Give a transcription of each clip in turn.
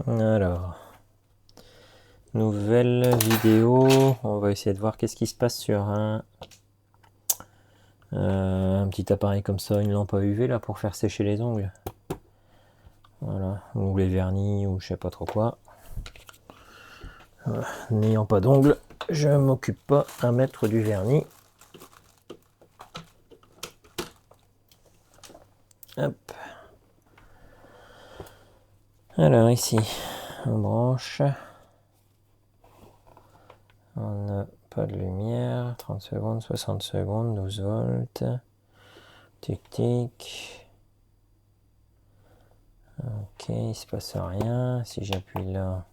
Alors, nouvelle vidéo. On va essayer de voir qu'est-ce qui se passe sur un petit appareil comme ça, une lampe à UV là pour faire sécher les ongles. Voilà, ou les vernis ou je sais pas trop quoi. Voilà. N'ayant pas d'ongles, je m'occupe pas à mettre du vernis. Hop. Alors ici, on branche. On n'a pas de lumière. 30 secondes, 60 secondes, 12 volts. Tic tic. Ok, il se passe rien. Si j'appuie là,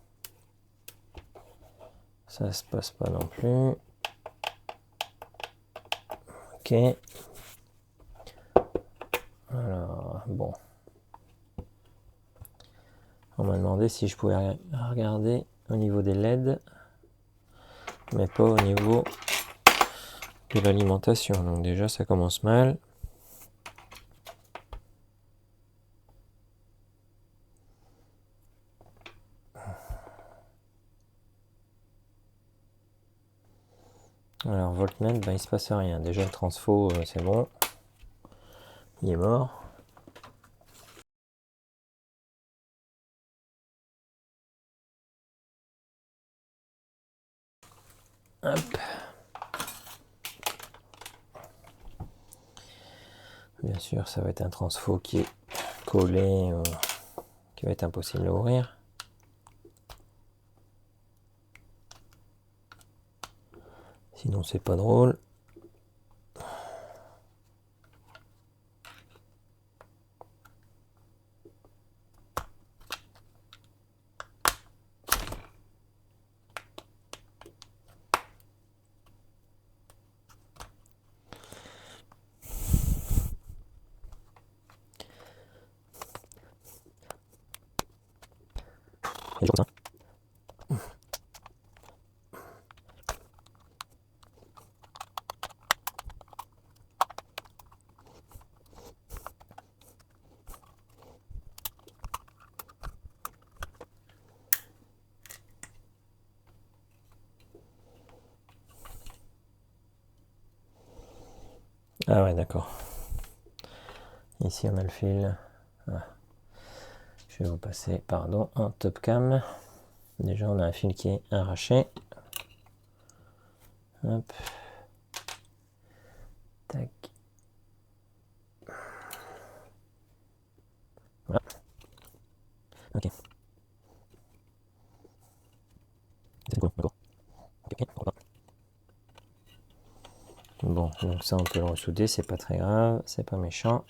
ça se passe pas non plus. Ok. Alors, bon. On m'a demandé si je pouvais regarder au niveau des LED, mais pas au niveau de l'alimentation. Donc déjà, ça commence mal. Alors, voltmètre, ben, il se passe rien. Déjà, le transfo, c'est bon. Il est mort. Hop. Bien sûr, ça va être un transfo qui est collé, qui va être impossible à ouvrir. Sinon, c'est pas drôle. Et comme ça. Ah ouais, d'accord. Ici, on a le fil. Ah. Je vais vous passer, pardon, en top cam. Déjà, on a un fil qui est arraché. Hop. Tac. Voilà. Ok. C'est cool, d'accord. Ok, pourquoi pas. Bon, donc ça, on peut le ressouder, c'est pas très grave, c'est pas méchant.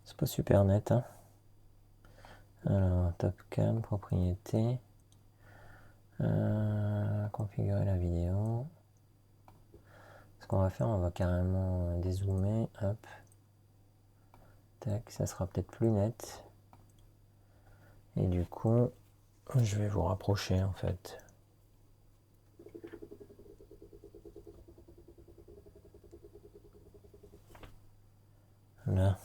C'est pas super net, hein. Alors, top cam, propriété. Configurer la vidéo. qu'on va faire, on va carrément dézoomer, hop. Tac, ça sera peut-être plus net. Et du coup, je vais vous rapprocher en fait. Là.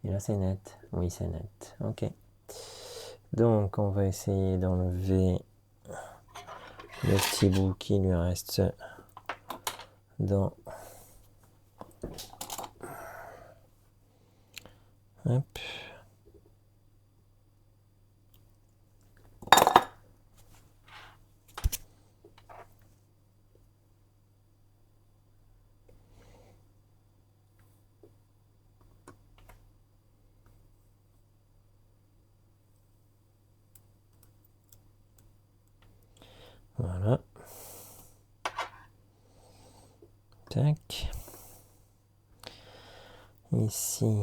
Et là c'est net. Oui, c'est net. Ok. Donc on va essayer d'enlever le petit bout qui lui reste dans... Hop. Voilà. Tac. Ici.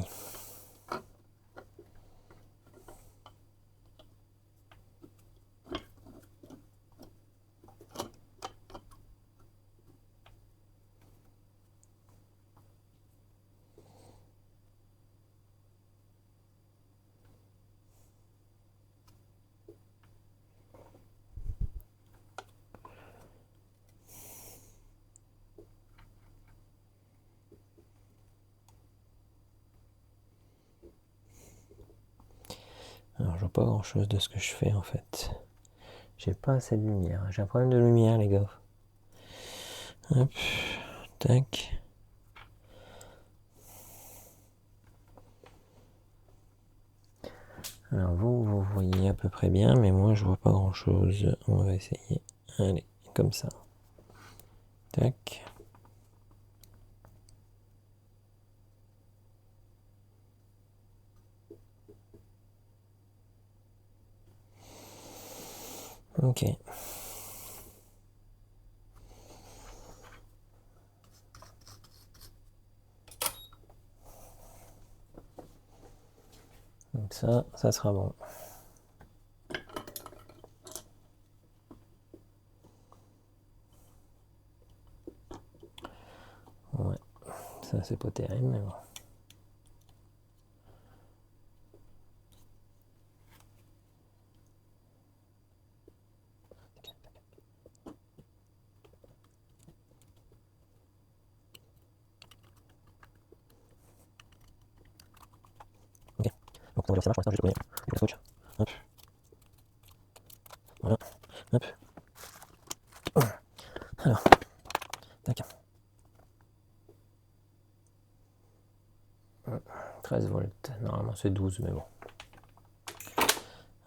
Alors je vois pas grand chose de ce que je fais en fait. J'ai pas assez de lumière. J'ai un problème de lumière les gars. Hop. Tac. Alors vous voyez à peu près bien, mais moi je vois pas grand chose. On va essayer. Allez, comme ça. Tac. Ok. Donc ça sera bon. Ouais. Ça c'est pas terrible, mais bon. Ok. Donc on va dire ça marche pour l'instant, je vais le scotch. Hop. Voilà. Hop. Alors. Tac. 13 volts. Normalement c'est 12, mais bon.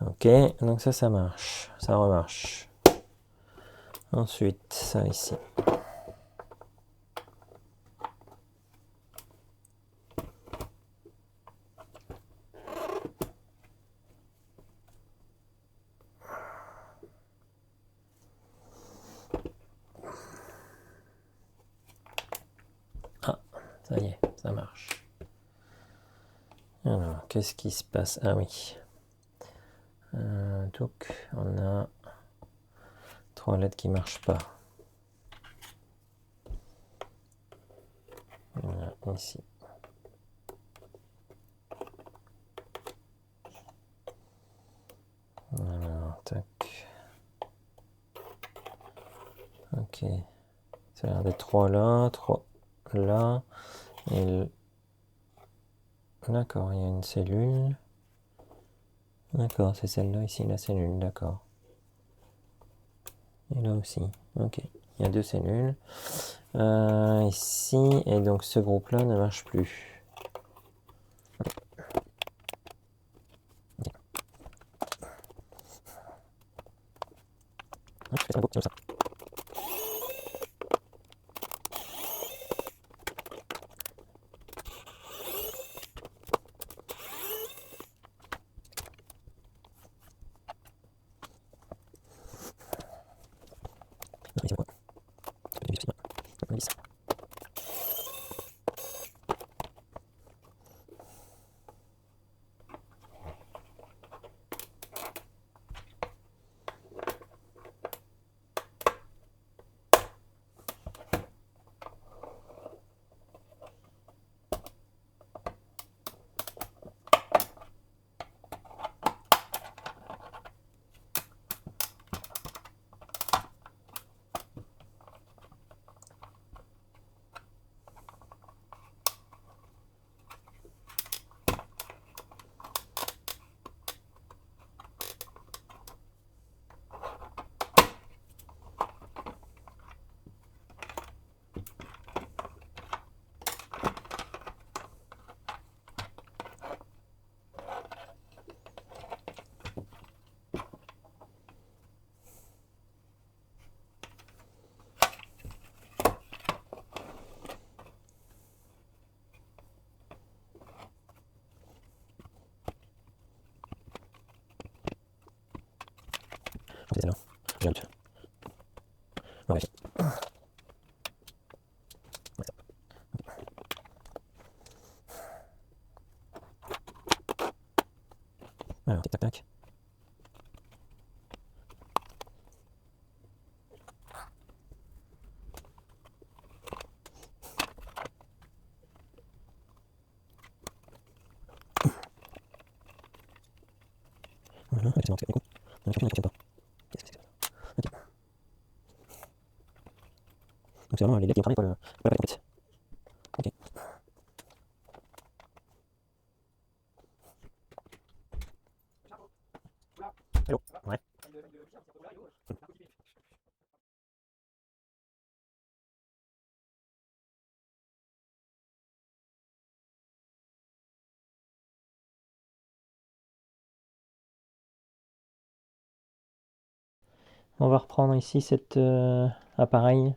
Ok, donc ça marche. Ça remarche. Ensuite, ça ici. Ah, ça y est, ça marche. Alors, qu'est-ce qui se passe? Ah oui. Donc, on a 3 LED qui ne marchent pas. Voilà, ici. Alors, tac. Ok. Ça a l'air d'être 3 là, 3 là. Et d'accord, il y a une cellule. D'accord, c'est celle-là ici, la cellule, d'accord. Et là aussi, ok. Il y a 2 cellules. Ici, et donc ce groupe-là ne marche plus. Je fais ça comme ça. Ici, quoi. j'ai un doute. Ouais. Alors, tac tac tac. Voilà, c'est bon, c'est bon. On a fait une pas. Qu'est-ce que c'est que ça? Ok. Donc c'est vraiment les lettres qui ont cramé, pas la patate complète. Ok. Allô? Ouais. On va reprendre ici cet appareil.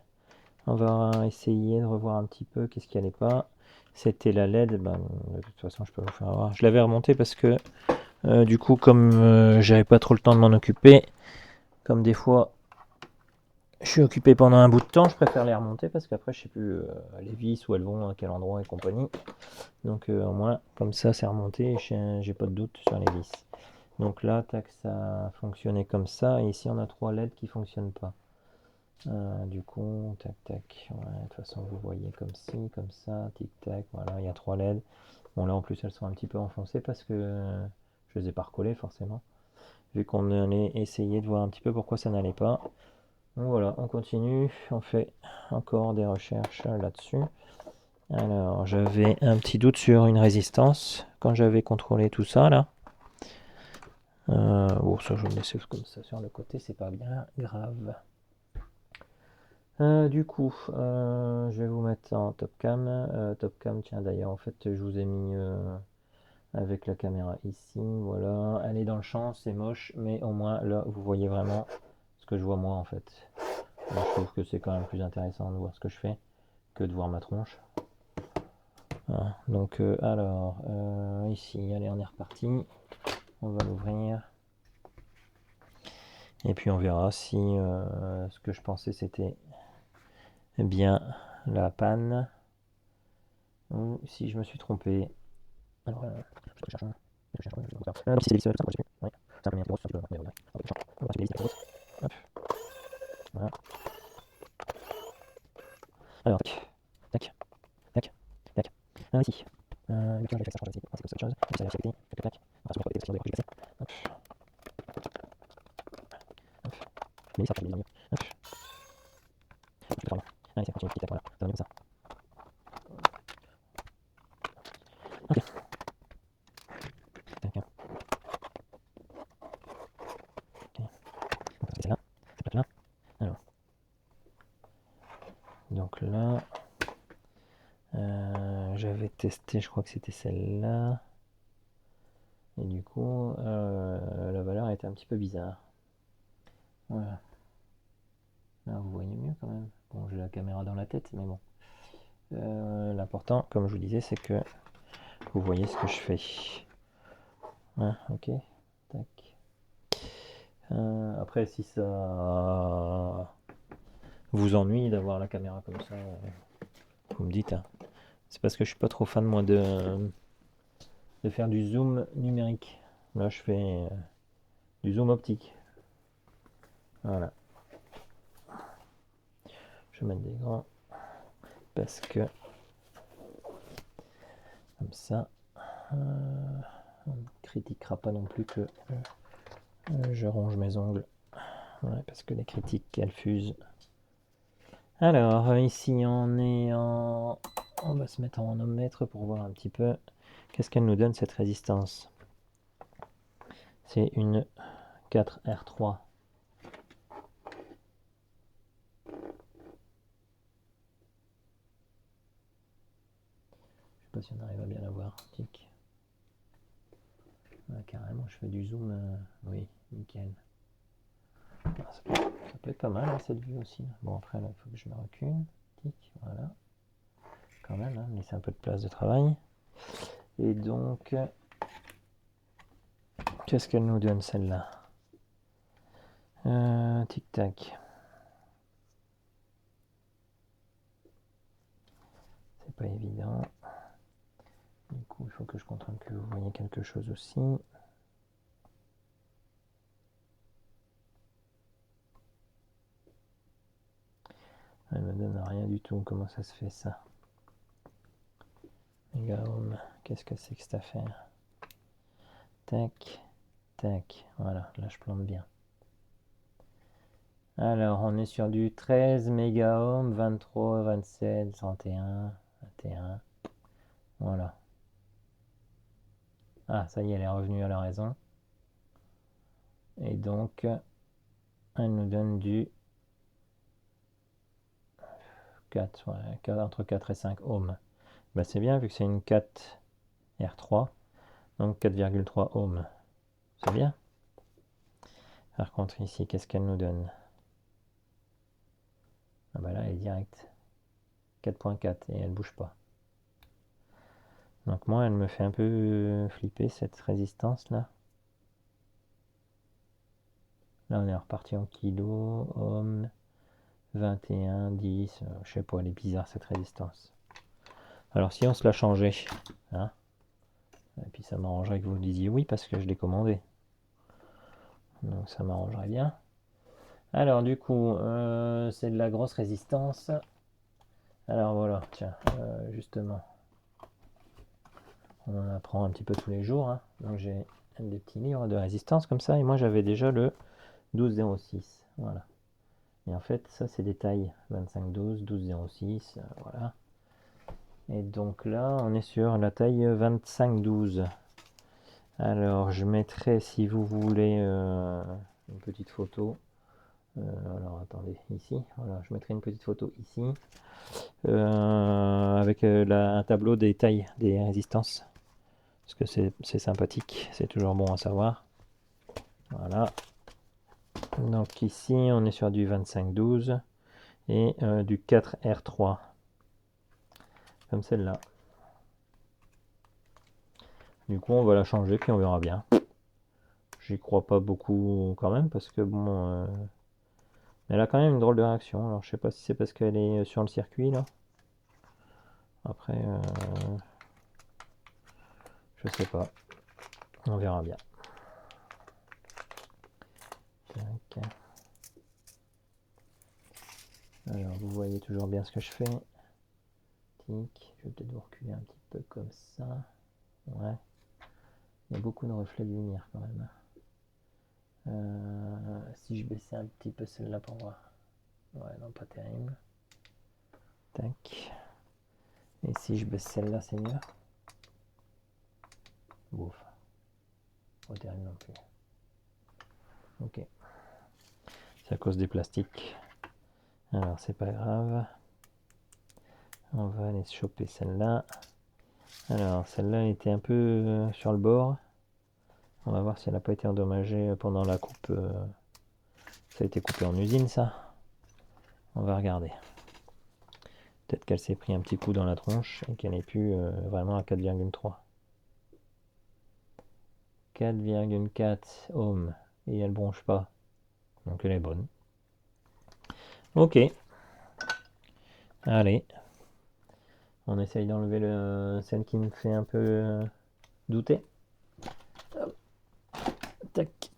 On va essayer de revoir un petit peu qu'est-ce qui allait pas. C'était la LED. Ben, de toute façon, je peux vous faire voir. Je l'avais remonté parce que du coup, comme j'avais pas trop le temps de m'en occuper, comme des fois je suis occupé pendant un bout de temps, je préfère les remonter parce qu'après je sais plus les vis où elles vont, à quel endroit et compagnie. Donc au moins comme ça c'est remonté et j'ai pas de doute sur les vis. Donc là, tac, ça a fonctionné comme ça et ici on a 3 LED qui fonctionnent pas. Du coup, tac tac, ouais, de toute façon vous voyez comme ci, comme ça, tic tac, voilà, il y a 3 LED. Bon là en plus elles sont un petit peu enfoncées parce que je les ai pas recollées forcément. Vu qu'on allait essayer de voir un petit peu pourquoi ça n'allait pas. Donc voilà, on continue, on fait encore des recherches là-dessus. Alors, j'avais un petit doute sur une résistance quand j'avais contrôlé tout ça là. Bon, ça je vais me laisser comme ça sur le côté, c'est pas bien grave. Du coup, je vais vous mettre en top cam. Top cam, tiens d'ailleurs, en fait, je vous ai mis avec la caméra ici. Voilà, elle est dans le champ, c'est moche, mais au moins là, vous voyez vraiment ce que je vois moi en fait. Moi, je trouve que c'est quand même plus intéressant de voir ce que je fais que de voir ma tronche. Voilà. Donc alors ici, allez, on est reparti. On va l'ouvrir. Et puis on verra si ce que je pensais c'était bien la panne ou si je me suis trompé. Alors je cherche donc si c'est l'hélice, ça moi j'ai plus. Ouais. Ça me met un petit gros, un petit peu. Ouais. On va l'hélice, hop. Voilà. Alors tac, tac, tac, tac. Ici. Le cœur, je vais faire ça, je vais essayer. C'est comme ça, autre chose. Ça va fiabilité. Tac, tac. On va se mettre sur le côté parce qu'il y a des décrochages que j'ai passés. Hop. Hop. Mais ça, je vais mieux. Hop. Je peux faire là. Allez, c'est continue. Tic tac, voilà. Ça va mieux comme ça. Ok. Tac. Ok. On va passer celle-là. Cette plaque-là. Alors. Donc là. J'avais testé, je crois que c'était celle-là. Et du coup, la valeur était un petit peu bizarre. Voilà. Là, vous voyez mieux quand même. Bon, j'ai la caméra dans la tête, mais bon. L'important, comme je vous disais, c'est que vous voyez ce que je fais. Ouais, ok. Tac. Après, si ça vous ennuie d'avoir la caméra comme ça, vous me dites. Hein. C'est parce que je suis pas trop fan, moi, de faire du zoom numérique. Là, je fais du zoom optique. Voilà. Je vais mettre des grands parce que comme ça on ne critiquera pas non plus que je ronge mes ongles. Ouais, parce que les critiques elles fusent. Alors ici on est en... On va se mettre en ohmmètre pour voir un petit peu qu'est-ce qu'elle nous donne cette résistance. C'est une 4R3. Je sais pas si on arrive à bien la voir. Tic. Ah, carrément, je fais du zoom. Oui, nickel. Ah, ça peut être pas mal hein, cette vue aussi. Bon, après, là, il faut que je me recule. Tic, voilà. Quand même, hein, laisser un peu de place de travail. Et donc, qu'est-ce qu'elle nous donne celle-là? Tic-tac. C'est pas évident. Du coup, il faut que je contrôle que vous voyez quelque chose aussi. Elle me donne rien du tout. Comment ça se fait ça? Megahome, qu'est-ce que c'est que cette affaire? Tac, tac. Voilà, là je plante bien. Alors, on est sur du 13 mégaohm, 23, 27, 31, 21. Voilà. Ah, ça y est, elle est revenue à la raison. Et donc, elle nous donne du 4, ouais, entre 4 et 5 ohms. Bah, c'est bien vu que c'est une 4 R3, donc 4,3 ohms. C'est bien. Par contre, ici, qu'est-ce qu'elle nous donne? Ah bah là, elle est directe. 4.4 et elle bouge pas. Donc moi, elle me fait un peu flipper cette résistance là. Là, on est reparti en kilos, ohms, 21, 10, je sais pas, elle est bizarre cette résistance. Alors si on se l'a changé, hein, et puis ça m'arrangerait que vous disiez oui parce que je l'ai commandé. Donc ça m'arrangerait bien. Alors du coup, c'est de la grosse résistance. Alors voilà, tiens, justement, on en apprend un petit peu tous les jours. Hein. Donc j'ai des petits livres de résistance comme ça, et moi j'avais déjà le 12,06. Voilà. Et en fait, ça c'est des tailles 25,12, 12,06, voilà. Et donc là, on est sur la taille 25,12. Alors, je mettrai, si vous voulez, une petite photo. Alors, attendez, ici. Voilà, je mettrai une petite photo ici. Avec un tableau des tailles des résistances. Parce que c'est sympathique, c'est toujours bon à savoir. Voilà. Donc ici, on est sur du 25,12 et du 4R3. Comme celle-là. Du coup, on va la changer, puis on verra bien. J'y crois pas beaucoup quand même, parce que bon... elle a quand même une drôle de réaction. Alors, je sais pas si c'est parce qu'elle est sur le circuit, là. Après, je sais pas. On verra bien. Tac. Alors, vous voyez toujours bien ce que je fais. Tic. Je vais peut-être vous reculer un petit peu comme ça. Ouais. Il y a beaucoup de reflets de lumière quand même. Si je baissais un petit peu celle-là pour voir. Ouais, non, pas terrible. Tac. Et si je baisse celle-là, c'est mieux. Bouf. Pas terrible non plus. Ok. C'est à cause des plastiques. Alors, c'est pas grave. On va aller choper celle-là. Alors, celle-là était un peu sur le bord. On va voir si elle n'a pas été endommagée pendant la coupe. Ça a été coupé en usine, ça. On va regarder. Peut-être qu'elle s'est pris un petit coup dans la tronche et qu'elle n'est plus vraiment à 4,3. 4,4 ohms. Et elle bronche pas. Donc elle est bonne. Ok. Allez. On essaye d'enlever celle qui me fait un peu douter. Hop. Tac.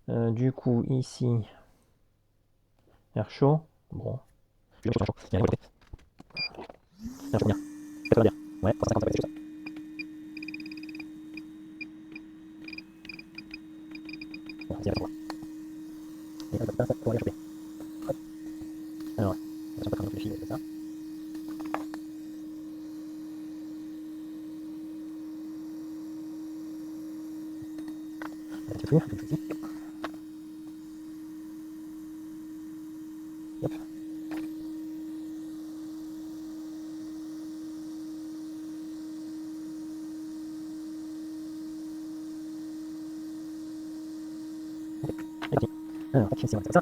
Du coup, ici, air chaud. Bon. Air chaud. Air chaud, bien. 4 bien. Ouais, 350, ça va être ça. Bon, c'est bien, et hop, ça pour aller choper. Hop. Alors, attention pas cramer le fil, c'est ça. Un petit peu plus, ici. Hop. Ok. Alors, ok, c'est bon, c'est ça.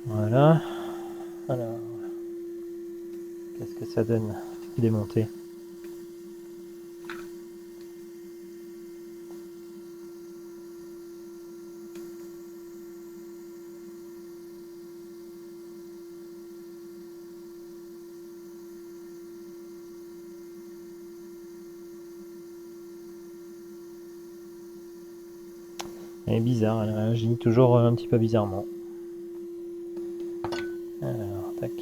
Voilà. Alors, Qu'est-ce que ça donne démonter? Elle est bizarre, elle réagit toujours un petit peu bizarrement. Alors, tac.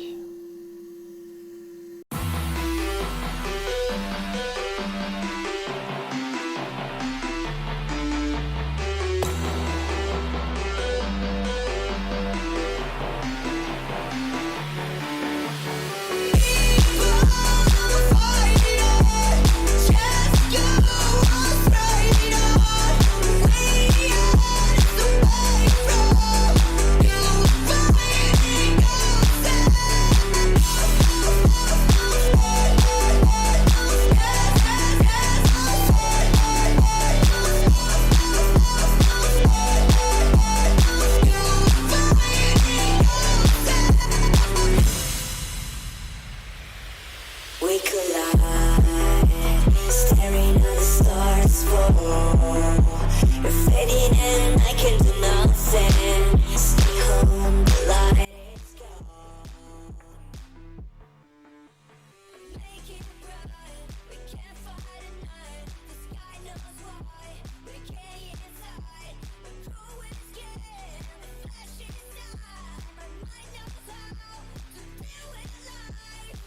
We collide, staring at the stars fall. You're fading and I can do nothing. Stay home, the light is gone. Make it right, we can't fight at night. The sky knows why, we can't inside. I'm growing scared, the flash is not. My mind knows how to deal with life.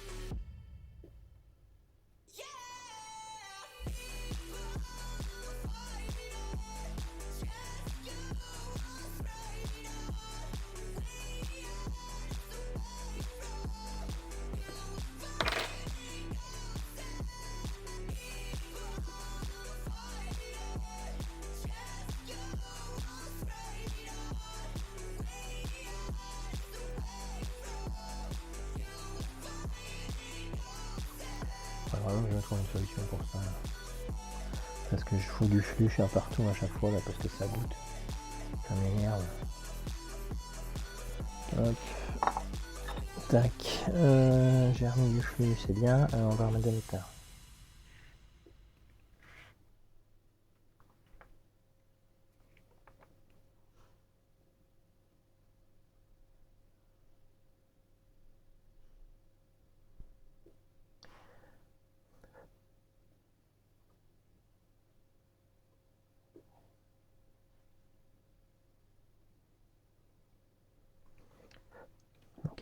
Vraiment, je vais trouver une solution pour ça. Parce que je fous du flux un partout à chaque fois là parce que ça goûte. Ça m'énerve. Hop. Tac. J'ai remis du flux, c'est bien. Alors on va remettre de l'état.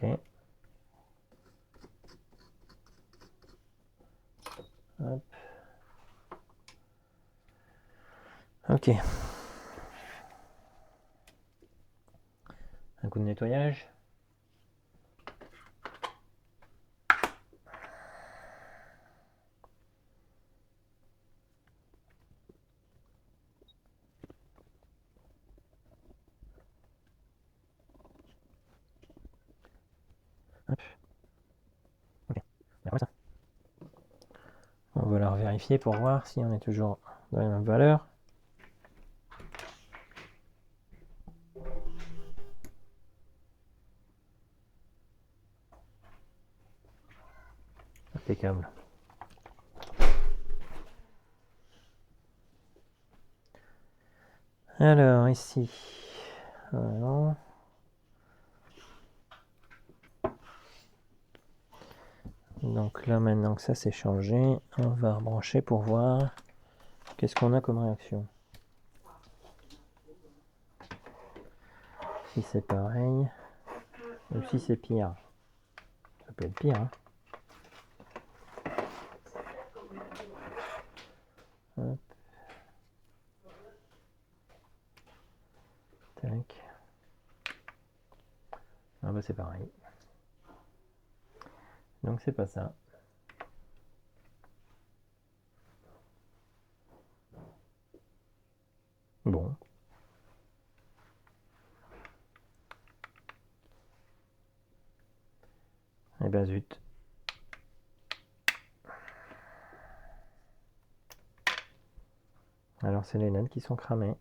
Ok. Hop. Ok. Un coup de nettoyage. Hop. Ok. Après ça. On va la vérifier pour voir si on est toujours dans les mêmes valeurs. Impeccable. Alors ici. Voilà. Donc là maintenant que ça s'est changé, on va rebrancher pour voir qu'est-ce qu'on a comme réaction. Si c'est pareil, ou si c'est pire. Ça peut être pire, hein. Hop. Tac. Ah bah c'est pareil. Donc c'est pas ça. Bon. Et ben zut. Alors c'est les LED qui sont cramés.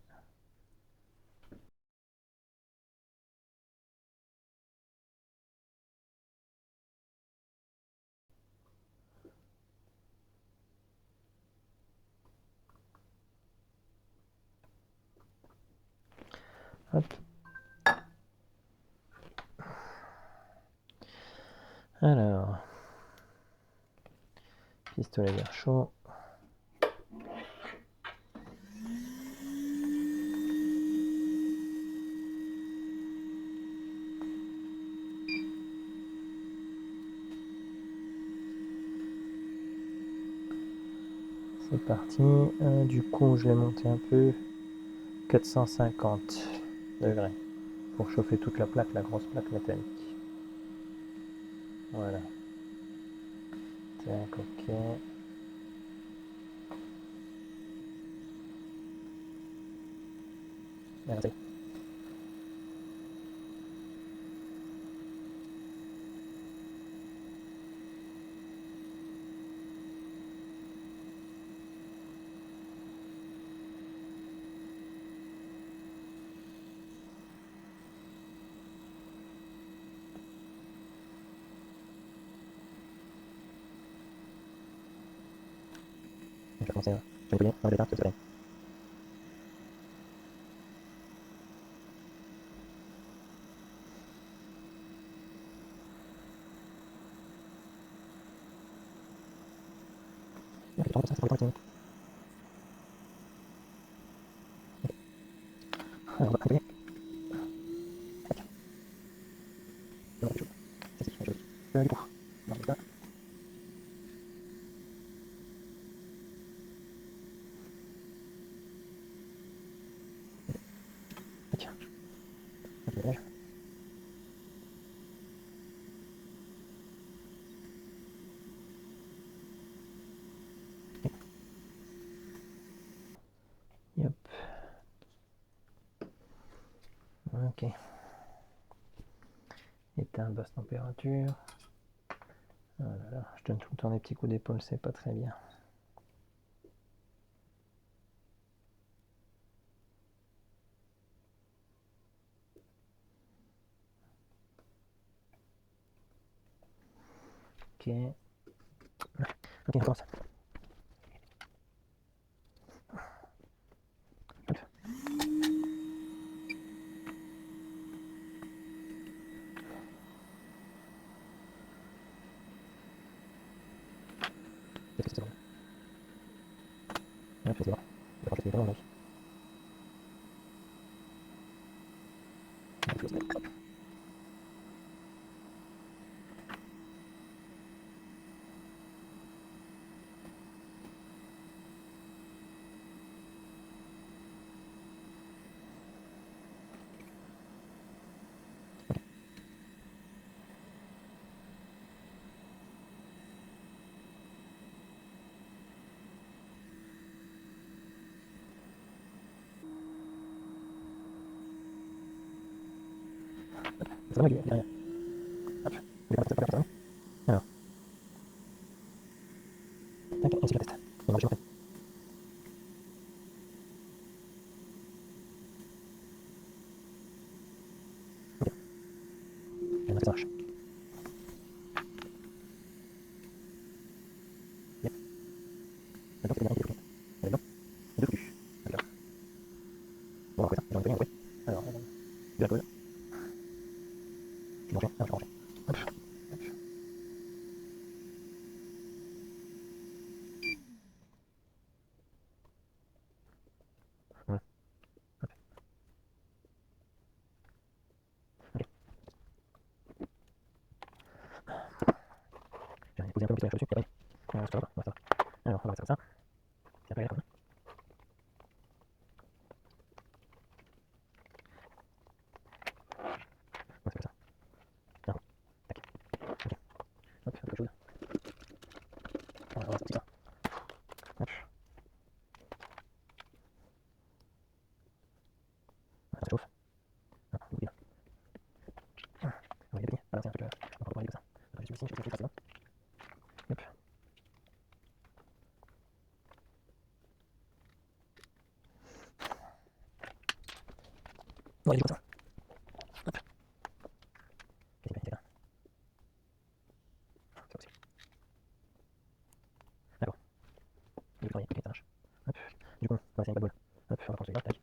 Hop. Alors, pistolet d'air chaud. C'est parti. Du coup, je l'ai monté un peu. 450 degrés pour chauffer toute la plaque, la grosse plaque métallique. Voilà. Tac, ok. Merci. Je vais commencer à manipuler dans le départ, s'il te plaît. Ok, ça c'est pour les points. Alors, on va manipuler. Tac. Non, c'est chaud. C'est chaud. Du coup, on va ça. Tac. Ok. Yep. Ok. Éteint basse température. Oh là là, je donne tout le temps des petits coups d'épaule, c'est pas très bien. Ok. Ok, on commence. Qu'est-ce que c'est bon? Ouais, c'est bon. Je vais ranger les donc. Hop. C'est vraiment derrière. Hop. Je vais faire ça. Alors. Tac, on se la teste. On va enregistrer. Ok. J'aimerais que ça marche. Yep. Maintenant, c'est bien, ok. Allez, non. Deux plus. D'accord. Bon, après ça, j'en ai pas bien, oui. Alors, de la colle. Je vais ranger. Alors, je vais ranger. Hop. Hop. Ouais. Hop. Ok. J'ai posé un peu le pistolet dessus, et après, c'est pas grave, ouais, ça va. Alors, on va faire ça. Et après, la colle. On va faire ça. Alors, tac. Ok. Hop, un peu de chose. On va sortir ça. Hop. Ça chauffe. Ah, oui, là. On va y aller. Alors, c'est un truc, on va pouvoir y aller comme ça. Après, je suis ici, je fais ça, c'est bon. Hop. Bon, allez, comme ça. Hop. Ok, c'est là. Ça aussi. D'accord. Du coup, ok, ça marche. Hop. Du coup, on va essayer avec la bol. Hop, on va prendre celui-là, tac.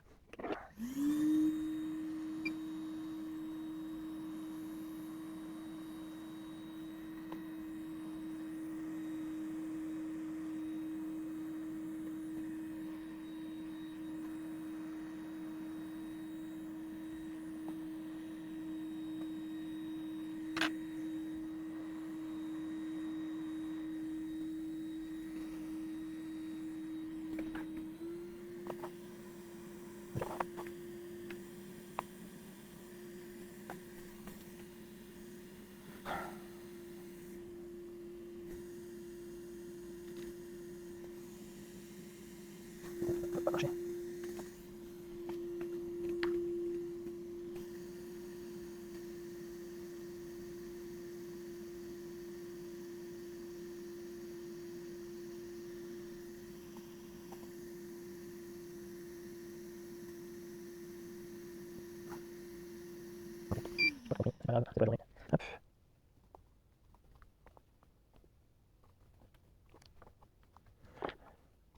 grave, c'est pas doré. Hop.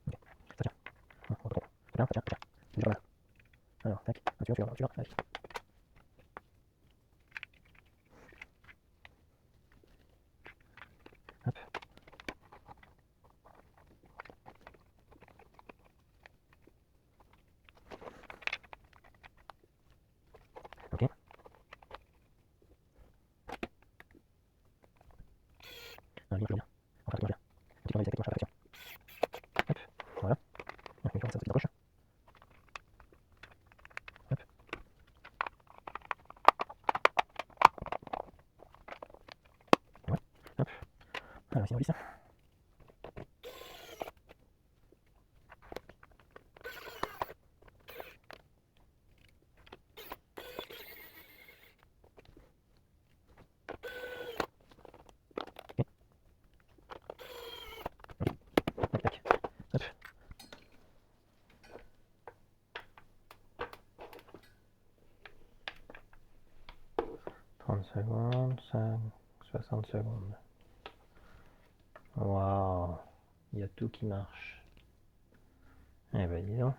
Ok, ça tient. Ça tient, ça tient. C'est déjà mal. Alors, tac, tu vas, allez. Hop. Ok. Allez, tout va bien. Enfin, tout va bien. Un petit peu avec toi, chaque Hop, voilà. On fait une petite approche. Hop. Ouais. Hop. Alors, ici, on glisse. Ok. Tac. Hop. 30 secondes, 60 secondes. Waouh, il y a tout qui marche. Eh ben dis donc.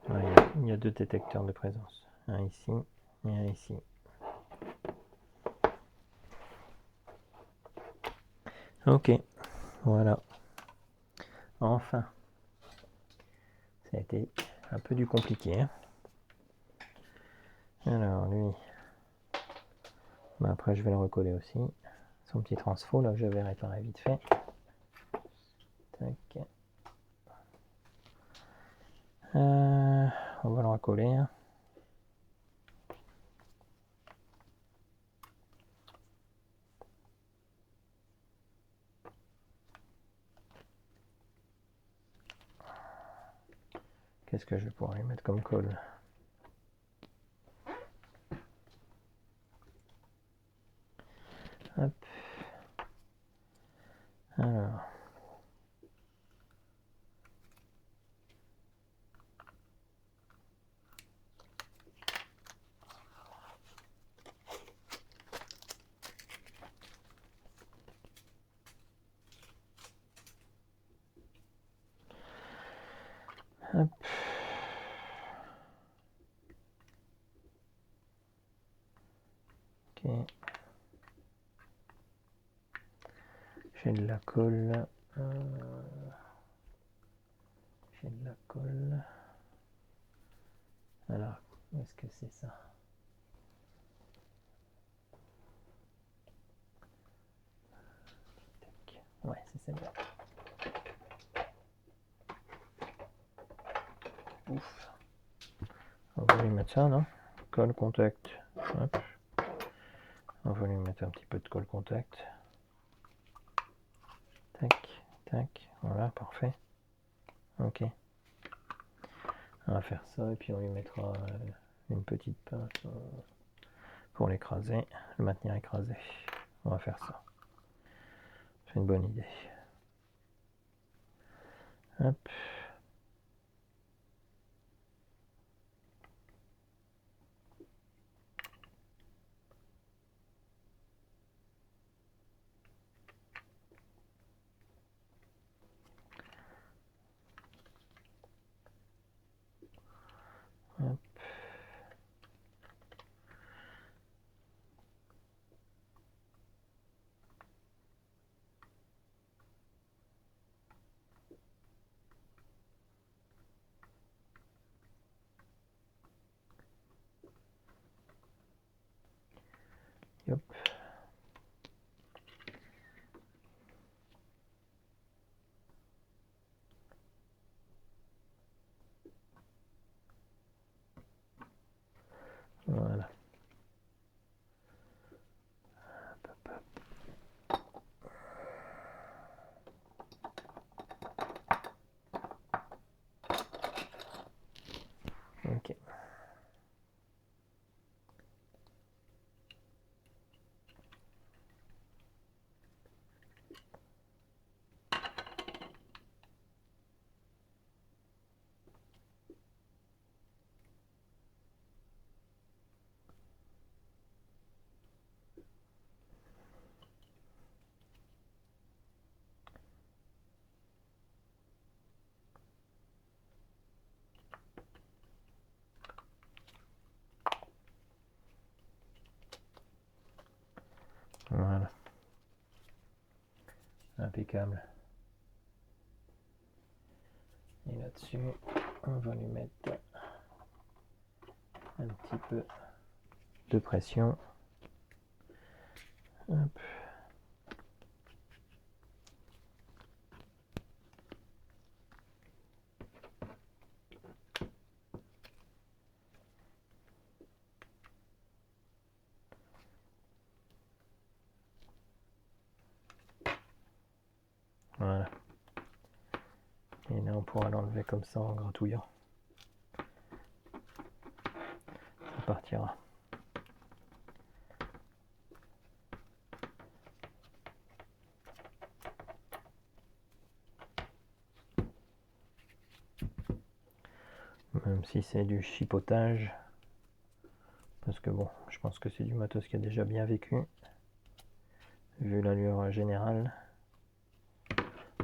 Ouais, il y a 2 détecteurs de présence. Un ici et un ici. Ok, voilà. Enfin. Ça a été un peu du compliqué. Hein. Alors lui. Bah, après je vais le recoller aussi. Son petit transfo là que je vais réparer vite fait. Tac. On va le recoller. Hein. Qu'est-ce que je pourrais mettre comme colle? Hop. Alors. Hop. Ok. J'ai de la colle. J'ai de la colle. Alors, où est-ce que c'est ça? Tac. Ouais, c'est celle-là. Ouf. On va lui mettre ça, non? Colle contact. Hop. On va lui mettre un petit peu de colle contact. Tac, tac. Voilà, parfait. Ok. On va faire ça et puis on lui mettra une petite pince pour l'écraser, le maintenir écrasé. On va faire ça. C'est une bonne idée. Hop. Hop. Hop. Voilà. Hop, hop, hop. Ok. impeccable. Et là-dessus, on va lui mettre un petit peu de pression. Hop. Voilà. Et là, on pourra l'enlever comme ça en gratouillant. Ça partira. Même si c'est du chipotage. Parce que bon, je pense que c'est du matos qui a déjà bien vécu. Vu l'allure générale.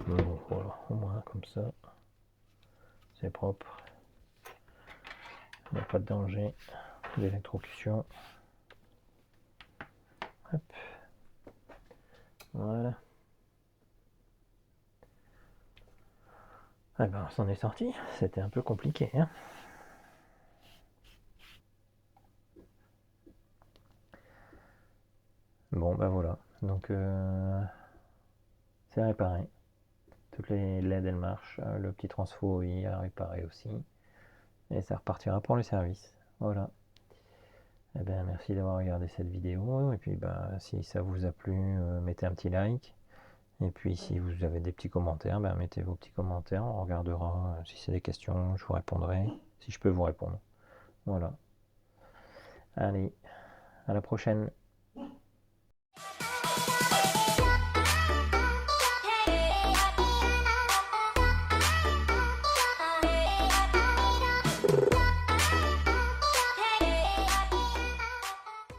Mais bon, voilà, au moins comme ça. C'est propre. Il n'y a pas de danger d'électrocution. Hop. Voilà. Ah ben, on s'en est sorti. C'était un peu compliqué, hein. Bon, ben voilà. Donc, c'est réparé. Toutes les LED, elles marchent. Le petit transfo, il a réparé aussi. Et ça repartira pour le service. Voilà. Eh bien, merci d'avoir regardé cette vidéo. Et puis, bah, si ça vous a plu, mettez un petit like. Et puis, si vous avez des petits commentaires, ben, mettez vos petits commentaires. On regardera. Si c'est des questions, je vous répondrai. Si je peux vous répondre. Voilà. Allez, à la prochaine.